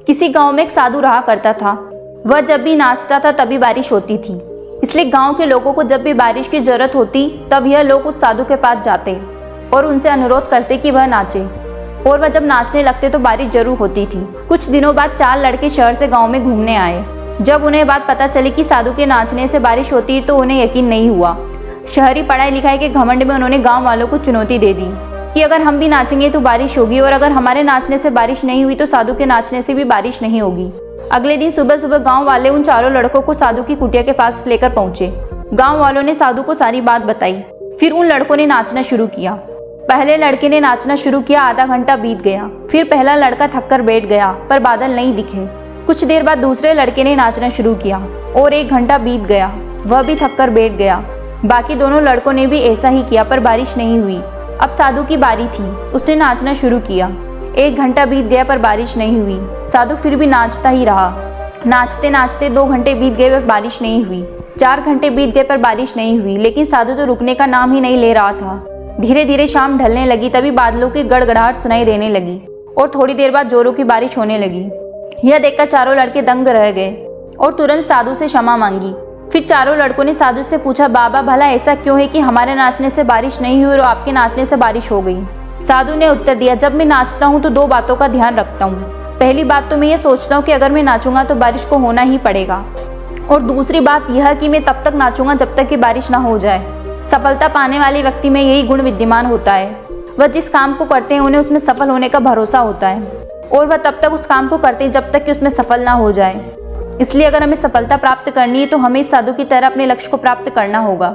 किसी गांव में एक साधु रहा करता था। वह जब भी नाचता था तभी बारिश होती थी, इसलिए गांव के लोगों को जब भी बारिश की जरूरत होती तब यह लोग उस साधु के पास जाते और उनसे अनुरोध करते कि वह नाचे, और वह जब नाचने लगते तो बारिश जरूर होती थी। कुछ दिनों बाद 4 लड़के शहर से गाँव में घूमने आए। जब उन्हें बात पता चली कि साधु के नाचने से बारिश होती तो उन्हें यकीन नहीं हुआ। शहरी पढ़ाई लिखाई के घमंड में उन्होंने गाँव वालों को चुनौती दे दी कि अगर हम भी नाचेंगे तो बारिश होगी, और अगर हमारे नाचने से बारिश नहीं हुई तो साधु के नाचने से भी बारिश नहीं होगी। अगले दिन सुबह सुबह गांव वाले उन चारों लड़कों को साधु की कुटिया के पास लेकर पहुंचे। गांव वालों ने साधु को सारी बात बताई। फिर उन लड़कों ने नाचना शुरू किया। पहले लड़के ने नाचना शुरू किया, आधा घंटा बीत गया। फिर पहला लड़का थक कर बैठ गया पर बादल नहीं दिखे। कुछ देर बाद दूसरे लड़के ने नाचना शुरू किया और 1 घंटा बीत गया, वह भी थक कर बैठ गया। बाकी दोनों लड़कों ने भी ऐसा ही किया पर बारिश नहीं हुई। अब साधु की बारी थी, उसने नाचना शुरू किया। 1 घंटा बीत गया पर बारिश नहीं हुई। साधु फिर भी नाचता ही रहा। नाचते नाचते 2 घंटे बीत गए पर बारिश नहीं हुई। 4 घंटे बीत गए पर बारिश नहीं हुई, लेकिन साधु तो रुकने का नाम ही नहीं ले रहा था। धीरे धीरे शाम ढलने लगी, तभी बादलों की गड़गड़ाहट सुनाई देने लगी और थोड़ी देर बाद जोरों की बारिश होने लगी। यह देखकर चारों लड़के दंग रह गए और तुरंत साधु से क्षमा मांगी। फिर चारों लड़कों ने साधु से पूछा, बाबा भला ऐसा क्यों है कि हमारे नाचने से बारिश नहीं हुई और आपके नाचने से बारिश हो गई? साधु ने उत्तर दिया, जब मैं नाचता हूँ तो 2 बातों का ध्यान रखता हूँ। पहली बात तो मैं ये सोचता हूँ कि अगर मैं नाचूंगा तो बारिश को होना ही पड़ेगा, और दूसरी बात यह कि मैं तब तक नाचूंगा जब तक कि बारिश ना हो जाए। सफलता पाने वाले व्यक्ति में यही गुण विद्यमान होता है। वह जिस काम को करते हैं उन्हें उसमें सफल होने का भरोसा होता है, और वह तब तक उस काम को करते हैं जब तक कि उसमें सफल ना हो जाए। इसलिए अगर हमें सफलता प्राप्त करनी है तो हमें इस साधु की तरह अपने लक्ष्य को प्राप्त करना होगा।